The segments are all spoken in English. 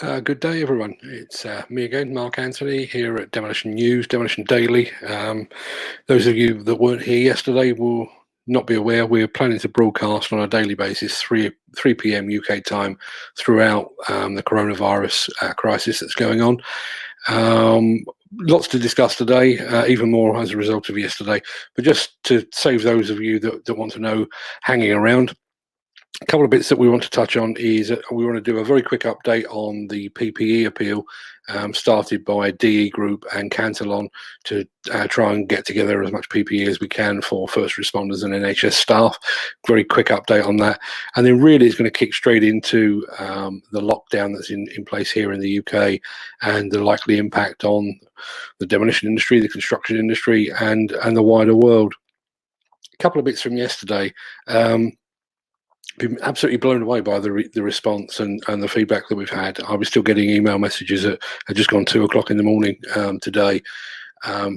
Good day, everyone. It's me again, Mark Anthony, here at Demolition News, Demolition Daily. Those of you that weren't here yesterday will not be aware we're planning to broadcast on a daily basis, 3 p.m. UK time, throughout the coronavirus crisis that's going on. Lots to discuss today, even more as a result of yesterday. But just to save those of you that want to know hanging around, a couple of bits that we want to touch on is we want to do a very quick update on the PPE appeal started by DE Group and Cantillon to try and get together as much PPE as we can for first responders and NHS staff. Very quick update on that. And then really it's going to kick straight into the lockdown that's in place here in the UK and the likely impact on the demolition industry, the construction industry, and the wider world. A couple of bits from yesterday. Been absolutely blown away by the response and the feedback that we've had. I was still getting email messages at just gone 2 o'clock in the morning today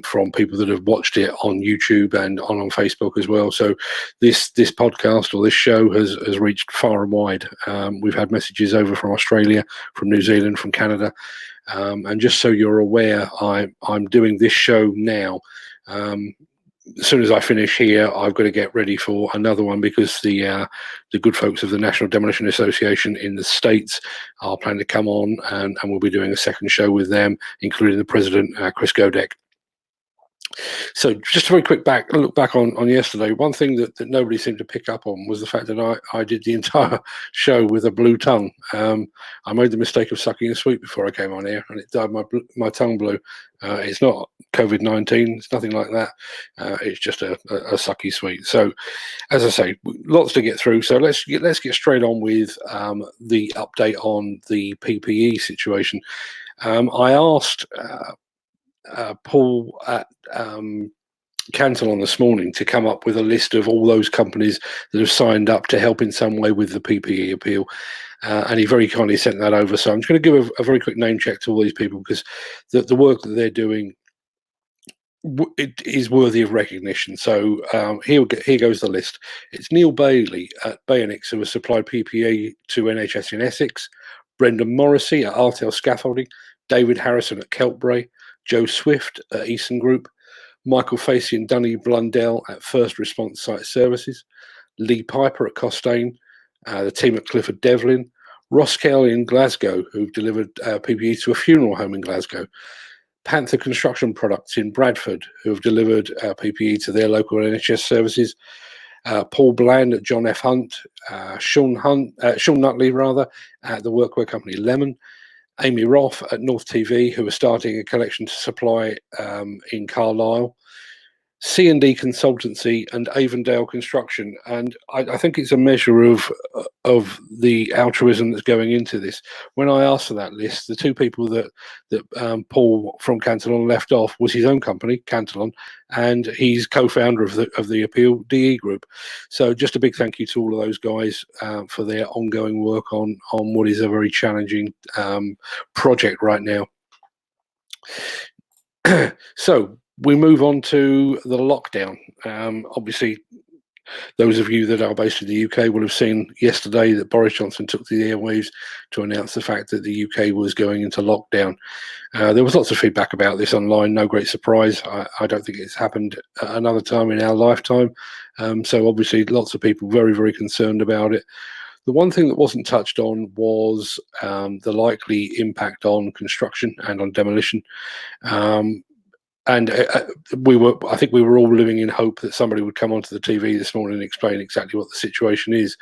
from people that have watched it on YouTube and on Facebook as well. So this podcast or this show has reached far and wide. We've had messages over from Australia, from New Zealand, from Canada, and just so you're aware, I'm doing this show now. As soon as I finish here, I've got to get ready for another one because the good folks of the National Demolition Association in the States are planning to come on, and we'll be doing a second show with them, including the president, Chris Godek. So just a very quick look back on yesterday. One thing that nobody seemed to pick up on was the fact that I did the entire show with a blue tongue. I made the mistake of sucking a sweet before I came on here, and it dyed my tongue blue. It's not COVID-19. It's nothing like that. It's just a sucky sweet. So, as I say, lots to get through. So let's get straight on with the update on the PPE situation. I asked Paul at Cantillon this morning to come up with a list of all those companies that have signed up to help in some way with the PPE appeal, and he very kindly sent that over. So I'm just going to give a very quick name check to all these people because the work that they're doing, it is worthy of recognition. So here goes the list. It's Neil Bailey at Bayonix, who has supplied PPE to NHS in Essex, Brendan Morrissey at Artel Scaffolding, David Harrison at Keltbray, Joe Swift at Easton Group, Michael Facey and Dunny Blundell at First Response Site Services, Lee Piper at Costain, the team at Clifford Devlin, Ross Kelly in Glasgow, who've delivered PPE to a funeral home in Glasgow, Panther Construction Products in Bradford, who have delivered PPE to their local NHS services, Paul Bland at John F. Hunt, Sean Nutley at the workwear company Lemon, Amy Roth at North TV, who are starting a collection to supply in Carlisle, C&D Consultancy and Avondale Construction. And I think it's a measure of the altruism that's going into this. When I asked for that list, the two people that Paul from Cantillon left off was his own company, Cantillon, and he's co-founder of the Appeal DE Group. So just a big thank you to all of those guys for their ongoing work on what is a very challenging project right now. So we move on to the lockdown. Obviously, those of you that are based in the UK will have seen yesterday that Boris Johnson took to the airwaves to announce the fact that the UK was going into lockdown. There was lots of feedback about this online, no great surprise. I don't think it's happened another time in our lifetime. So obviously lots of people very, very concerned about it. The one thing that wasn't touched on was the likely impact on construction and on demolition. And I think we were all living in hope that somebody would come onto the TV this morning and explain exactly what the situation is.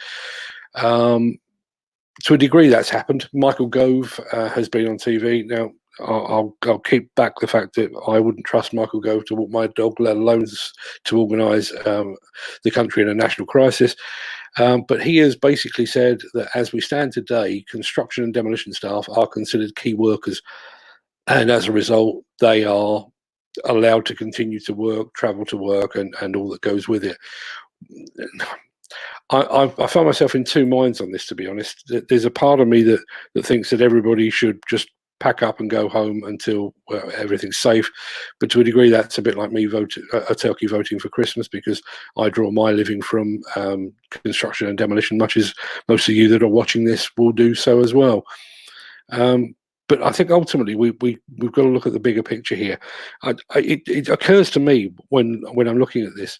To a degree, that's happened. Michael Gove has been on TV. Now, I'll keep back the fact that I wouldn't trust Michael Gove to walk my dog, let alone to organise the country in a national crisis. But he has basically said that as we stand today, construction and demolition staff are considered key workers. And as a result, they are allowed to continue to work, travel to work, and all that goes with it. I find myself in two minds on this, to be honest. There's a part of me that thinks that everybody should just pack up and go home until everything's safe. But to a degree, that's a bit like me a turkey voting for Christmas, because I draw my living from construction and demolition, much as most of you that are watching this will do so as well. But I think ultimately we've got to look at the bigger picture here. It occurs to me when I'm looking at this,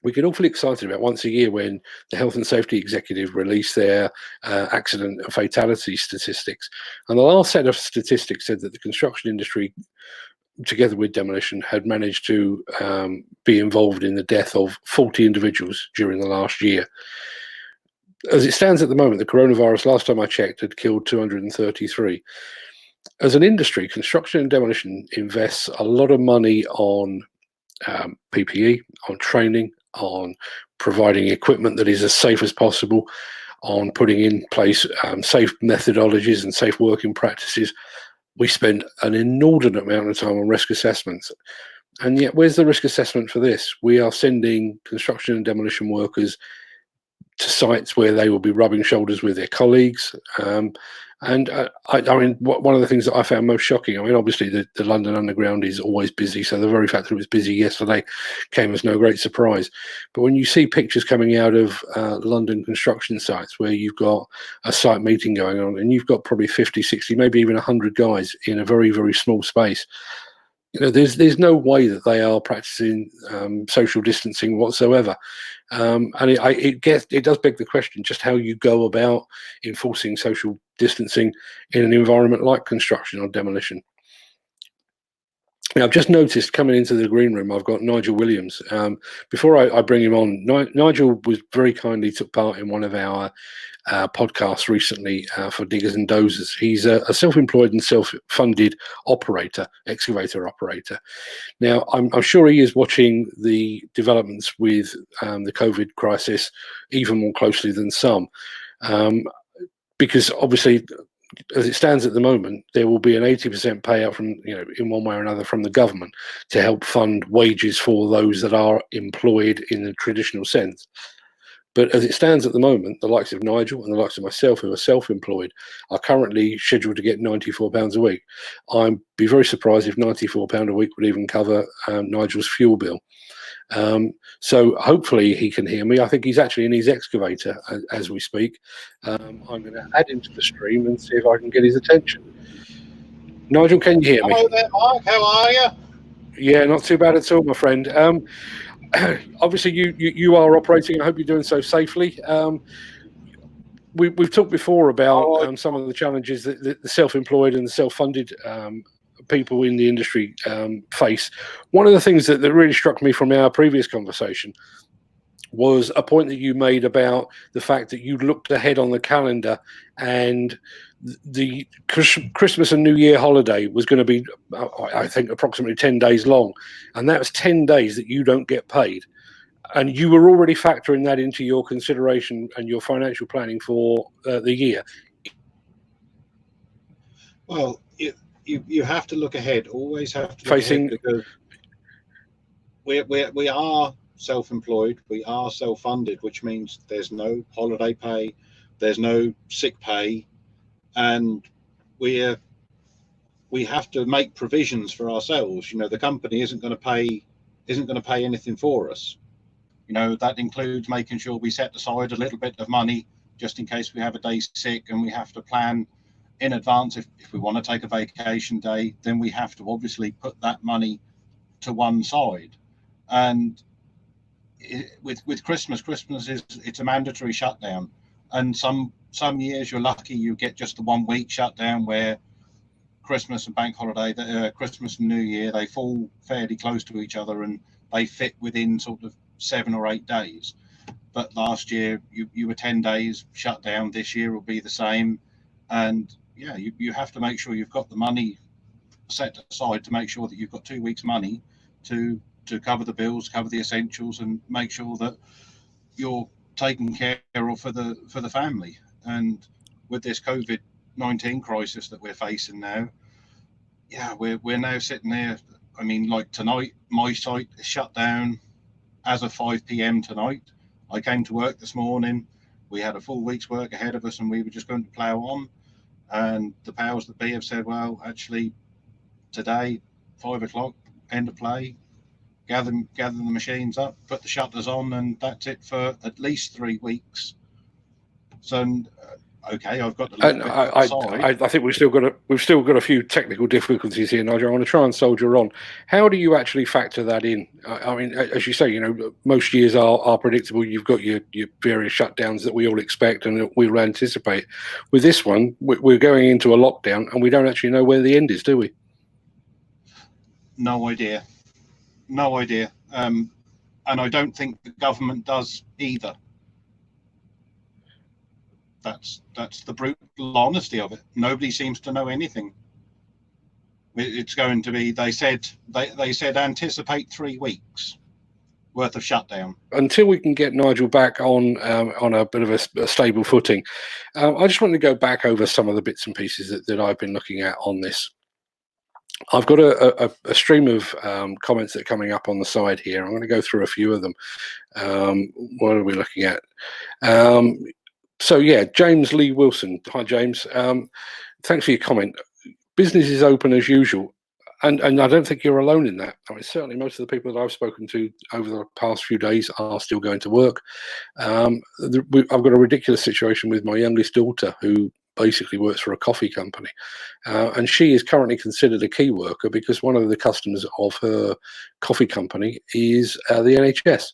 we get awfully excited about once a year when the health and safety executive release their accident and fatality statistics. And the last set of statistics said that the construction industry, together with demolition, had managed to be involved in the death of 40 individuals during the last year. As it stands at the moment, the coronavirus, last time I checked, had killed 233. As an industry, construction and demolition invests a lot of money on PPE, on training, on providing equipment that is as safe as possible, on putting in place safe methodologies and safe working practices. We spend an inordinate amount of time on risk assessments. And yet, where's the risk assessment for this? We are sending construction and demolition workers to sites where they will be rubbing shoulders with their colleagues. I mean, one of the things that I found most shocking, I mean, obviously the London Underground is always busy, so the very fact that it was busy yesterday came as no great surprise. But when you see pictures coming out of London construction sites where you've got a site meeting going on and you've got probably 50, 60, maybe even 100 guys in a very, very small space, there's no way that they are practicing social distancing whatsoever, and it does beg the question just how you go about enforcing social distancing in an environment like construction or demolition. Now, I've just noticed coming into the green room, I've got Nigel Williams. Before I bring him on, Nigel was very kindly took part in one of our podcasts recently for Diggers and Dozers. He's a self-employed and self-funded excavator operator. Now, I'm sure he is watching the developments with the COVID crisis even more closely than some, because obviously, as it stands at the moment, there will be an 80% payout from, in one way or another from the government to help fund wages for those that are employed in the traditional sense. But as it stands at the moment, the likes of Nigel and the likes of myself, who are self-employed, are currently scheduled to get £94 a week. I'd be very surprised if £94 a week would even cover Nigel's fuel bill. So hopefully he can hear me. I think he's actually in his excavator as we speak. I'm going to add him to the stream and see if I can get his attention. Nigel, can you hear me? Hello there, Mark. How are you? Yeah, not too bad at all, my friend. Obviously, you are operating. I hope you're doing so safely. We've talked before about some of the challenges that the self-employed and the self-funded people in the industry face. One of the things that really struck me from our previous conversation was a point that you made about the fact that you looked ahead on the calendar and the Christmas and New Year holiday was going to be, I think, approximately 10 days long. And that was 10 days that you don't get paid. And you were already factoring that into your consideration and your financial planning for the year. Well, you have to look ahead. Always have to look ahead, because we are self-employed, we are self-funded, which means there's no holiday pay, there's no sick pay, and we have to make provisions for ourselves. The company isn't going to pay anything for us. That includes making sure we set aside a little bit of money just in case we have a day sick, and we have to plan in advance. If we want to take a vacation day, then we have to obviously put that money to one side. And with Christmas it's a mandatory shutdown, and some years you're lucky you get just the 1 week shutdown, where Christmas and bank holiday, Christmas and New Year, they fall fairly close to each other and they fit within sort of 7 or 8 days. But last year you were 10 days shut down. This year will be the same. And yeah, you have to make sure you've got the money set aside to make sure that you've got 2 weeks money to cover the bills, cover the essentials, and make sure that you're taken care of for the family. And with this COVID-19 crisis that we're facing now, yeah, we're now sitting there. I mean, like tonight, my site is shut down as of 5 p.m. tonight. I came to work this morning. We had a full week's work ahead of us, and we were just going to plough on. And the powers that be have said, well, actually, today, 5 o'clock, end of play, gather the machines up, put the shutters on, and that's it for at least 3 weeks. So Okay, I've got a little And bit outside. I think we've still got a few technical difficulties here, Nigel. I want to try and soldier on. How do you actually factor that in? I mean, as you say, you know, most years are predictable. You've got your various shutdowns that we all expect and that we will anticipate. With this one, we're going into a lockdown, and we don't actually know where the end is, do we? No idea. No idea. And I don't think the government does either. That's the brutal honesty of it. Nobody seems to know anything. It's going to be. They said anticipate 3 weeks worth of shutdown. Until we can get Nigel back on a bit of a stable footing, I just want to go back over some of the bits and pieces that I've been looking at on this. I've got a stream of comments that are coming up on the side here. I'm going to go through a few of them. What are we looking at? So yeah, James Lee Wilson. Hi, James. Thanks for your comment. Business is open as usual. And I don't think you're alone in that. I mean, certainly most of the people that I've spoken to over the past few days are still going to work. I've got a ridiculous situation with my youngest daughter who basically works for a coffee company. And she is currently considered a key worker because one of the customers of her coffee company is the NHS.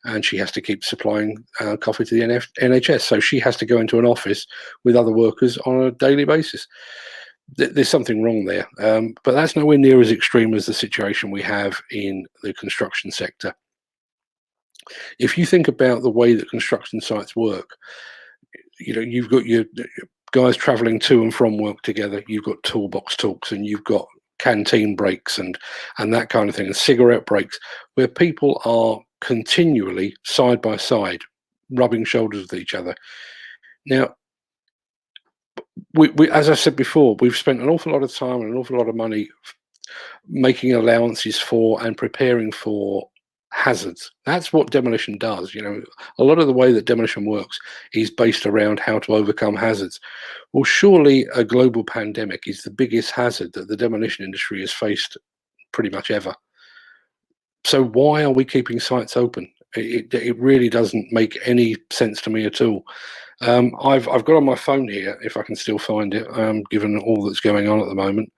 And she has to keep supplying coffee to the NHS. So she has to go into an office with other workers on a daily basis. There's something wrong there, but that's nowhere near as extreme as the situation we have in the construction sector. If you think about the way that construction sites work, you know, you've got your guys traveling to and from work together, you've got toolbox talks, and you've got canteen breaks and that kind of thing, and cigarette breaks, where people are continually side by side rubbing shoulders with each other. Now, we, as I said before, we've spent an awful lot of time and an awful lot of money making allowances for and preparing for hazards. That's what demolition does. You know, a lot of the way that demolition works is based around how to overcome hazards. Well, surely a global pandemic is the biggest hazard that the demolition industry has faced pretty much ever. So why are we keeping sites open? It really doesn't make any sense to me at all. I've got on my phone here, if I can still find it, given all that's going on at the moment.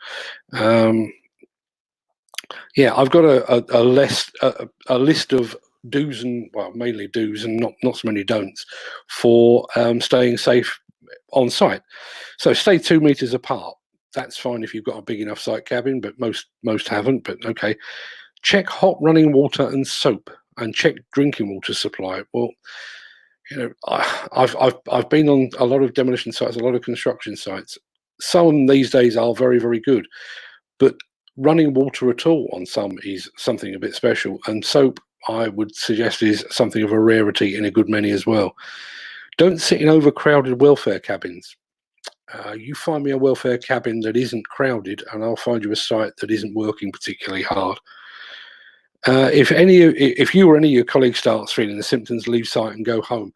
Yeah, I've got a list of do's and, well, mainly do's and not so many don'ts for staying safe on site. So stay 2 meters apart. That's fine if you've got a big enough site cabin, but most haven't. But okay, check hot running water and soap, and check drinking water supply. Well, you know, I've been on a lot of demolition sites, a lot of construction sites. Some these days are very, very good, but running water at all on some is something a bit special, and soap, I would suggest, is something of a rarity in a good many as well. Don't sit in overcrowded welfare cabins. You find me a welfare cabin that isn't crowded, and I'll find you a site that isn't working particularly hard. If you or any of your colleagues starts feeling the symptoms, leave site and go home.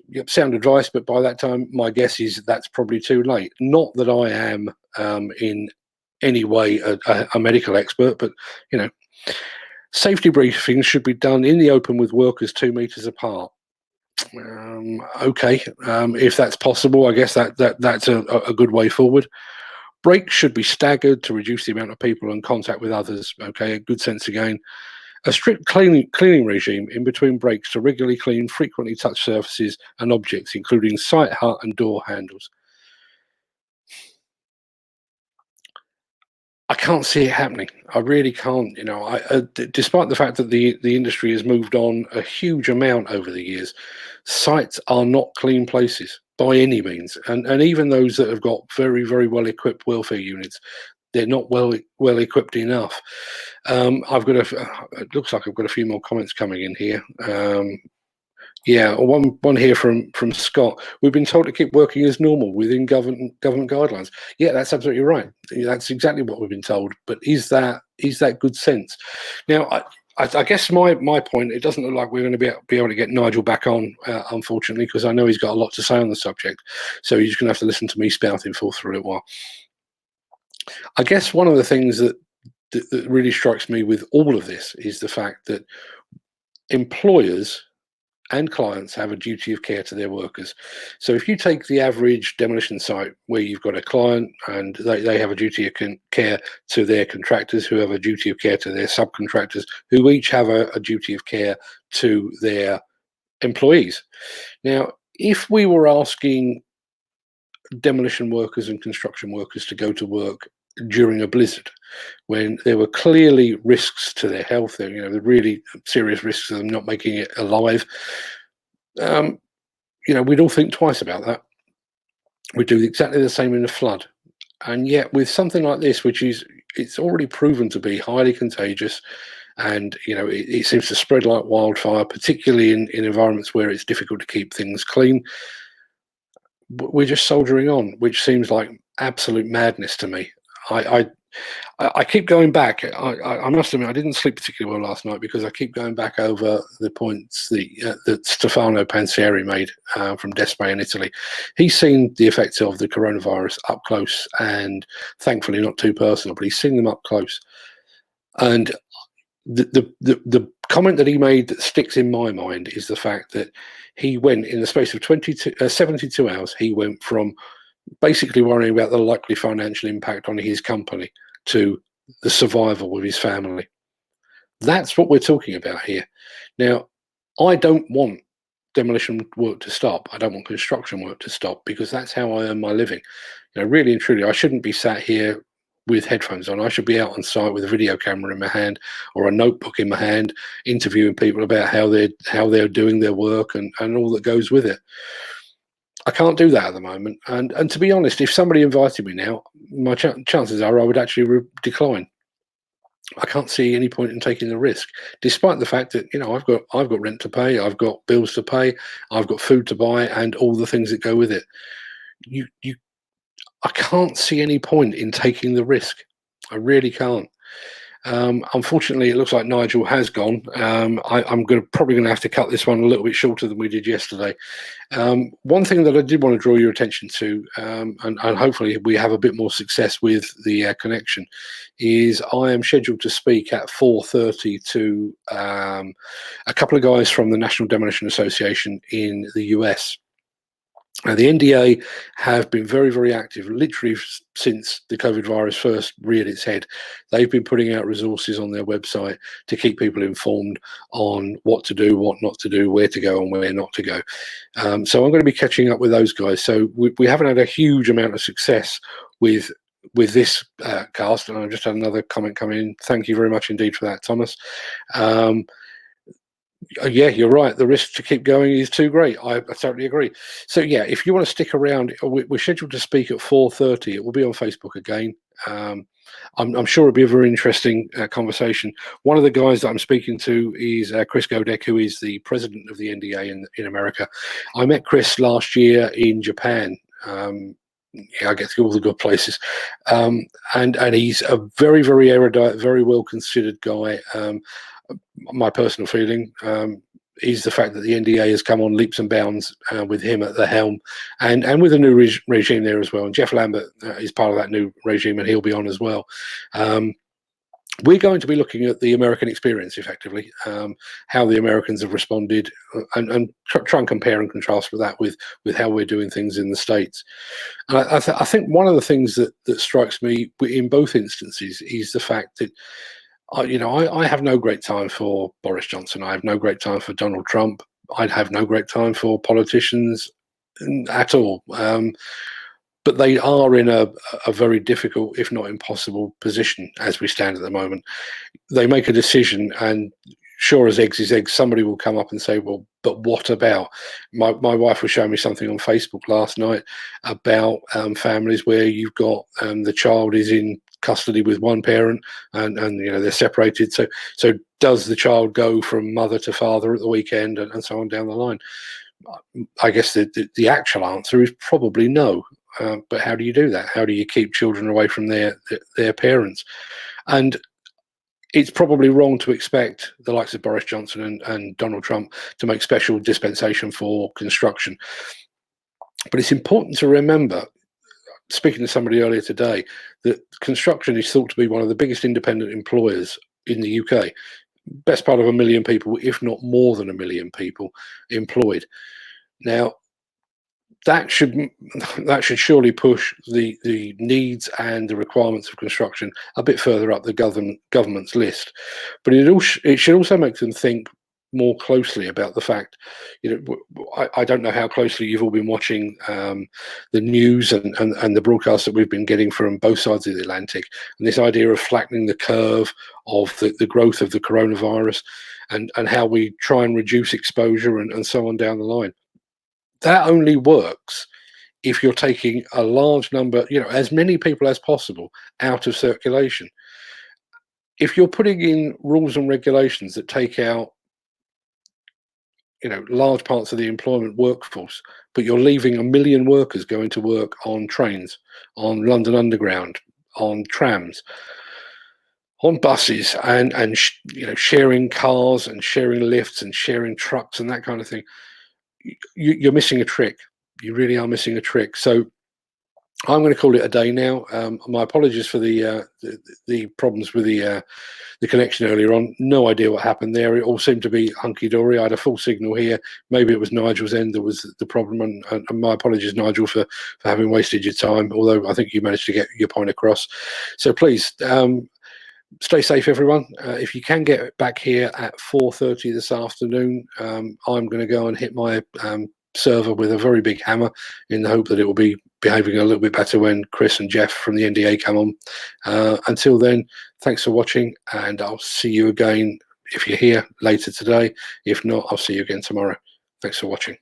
Yep, sound advice, but by that time, my guess is that's probably too late. Not that I am in any way a medical expert, but you know, safety briefings should be done in the open with workers 2 meters apart. Okay, if that's possible, I guess that's a good way forward. Breaks should be staggered to reduce the amount of people in contact with others. Okay, good sense again. A strict cleaning regime in between breaks to regularly clean frequently touched surfaces and objects, including site hut and door handles. I can't see it happening. I really can't. You know, despite the fact that the industry has moved on a huge amount over the years, sites are not clean places by any means. And even those that have got very, very well equipped welfare units, they're not well equipped enough. It looks like I've got a few more comments coming in here. Yeah, one here from Scott. We've been told to keep working as normal within government guidelines. Yeah, that's absolutely right. That's exactly what we've been told. But is that good sense? Now, I guess my point. It doesn't look like we're going to be able to get Nigel back on, unfortunately, because I know he's got a lot to say on the subject. So you're just going to have to listen to me spouting for a little while. I guess one of the things that really strikes me with all of this is the fact that employers and clients have a duty of care to their workers. So if you take the average demolition site where you've got a client and they have a duty of care to their contractors, who have a duty of care to their subcontractors, who each have a duty of care to their employees. Now, if we were asking demolition workers and construction workers to go to work during a blizzard, when there were clearly risks to their health, the really serious risks of them not making it alive, we'd all think twice about that. We'd do exactly the same in a flood. And yet with something like this, it's already proven to be highly contagious, and it seems to spread like wildfire, particularly in environments where it's difficult to keep things clean. We're just soldiering on, which seems like absolute madness to me. I keep going back. I must admit, I didn't sleep particularly well last night because I keep going back over the points that Stefano Pansieri made from Despa in Italy. He's seen the effects of the coronavirus up close, and thankfully not too personal, but he's seen them up close. And the comment that he made that sticks in my mind is the fact that he went, in the space of 72 hours, he went from basically worrying about the likely financial impact on his company to the survival with his family. That's what we're talking about here. Now, I don't want demolition work to stop. I don't want construction work to stop, because that's how I earn my living. Really and truly, I shouldn't be sat here with headphones on. I should be out on site with a video camera in my hand or a notebook in my hand, interviewing people about how they're doing their work and all that goes with it. I can't do that at the moment. And to be honest, if somebody invited me now, my chances are I would actually decline. I can't see any point in taking the risk, despite the fact that I've got rent to pay, I've got bills to pay, I've got food to buy, and all the things that go with it. I can't see any point in taking the risk. I really can't. Unfortunately, it looks like Nigel has gone. I'm probably going to have to cut this one a little bit shorter than we did yesterday. One thing that I did want to draw your attention to, and hopefully we have a bit more success with the connection, is I am scheduled to speak at 4:30 to a couple of guys from the National Demolition Association in the US. Now, the NDA have been very, very active, literally since the COVID virus first reared its head. They've been putting out resources on their website to keep people informed on what to do, what not to do, where to go and where not to go. So I'm going to be catching up with those guys. So we haven't had a huge amount of success with this cast. And I just had another comment come in. Thank you very much indeed for that, Thomas. Yeah, you're right. The risk to keep going is too great. I totally agree. So yeah, if you want to stick around, we're scheduled to speak at 4:30. It will be on Facebook again. I'm sure it'll be a very interesting conversation. One of the guys that I'm speaking to is Chris Godek, who is the president of the NDA in America. I met Chris last year in Japan. I get to all the good places, and he's a very, very erudite, very well considered guy. My personal feeling is the fact that the NDA has come on leaps and bounds with him at the helm, and with a new regime there as well. And Jeff Lambert is part of that new regime, and he'll be on as well. We're going to be looking at the American experience, effectively, how the Americans have responded, and try and compare and contrast with that with how we're doing things in the States. And I think one of the things that strikes me in both instances is the fact that I have no great time for Boris Johnson. I have no great time for Donald Trump. I'd have no great time for politicians at all. But they are in a very difficult, if not impossible, position as we stand at the moment. They make a decision, and sure as eggs is eggs, somebody will come up and say, well, but what about? My wife was showing me something on Facebook last night about families where you've got the child is in custody with one parent, and they're separated. So does the child go from mother to father at the weekend, and so on down the line? I guess the actual answer is probably no. But how do you do that? How do you keep children away from their parents? And it's probably wrong to expect the likes of Boris Johnson and Donald Trump to make special dispensation for construction. But it's important to remember, speaking to somebody earlier today, that construction is thought to be one of the biggest independent employers in the UK. best part of 1 million people, if not more than 1 million people employed. Now, that should surely push the needs and the requirements of construction a bit further up the government's list, but it should also make them think more closely about the fact, I don't know how closely you've all been watching the news and the broadcasts that we've been getting from both sides of the Atlantic, and this idea of flattening the curve of the growth of the coronavirus, and how we try and reduce exposure and so on down the line. That only works if you're taking a large number, as many people as possible out of circulation. If you're putting in rules and regulations that take out, large parts of the employment workforce, but you're leaving 1 million workers going to work on trains, on London Underground, on trams, on buses, and sharing cars and sharing lifts and sharing trucks and that kind of thing, you're missing a trick. You really are missing a trick. So I'm going to call it a day now. My apologies for the problems with the connection earlier on. No idea what happened there. It all seemed to be hunky-dory. I had a full signal here. Maybe it was Nigel's end that was the problem, and my apologies, Nigel, for having wasted your time, although I think you managed to get your point across. So please, stay safe, everyone. If you can get back here at 4:30 this afternoon, I'm going to go and hit my server with a very big hammer in the hope that it will be behaving a little bit better when Chris and Jeff from the NDA come on. Until then, thanks for watching, and I'll see you again if you're here later today. If not, I'll see you again tomorrow. Thanks for watching.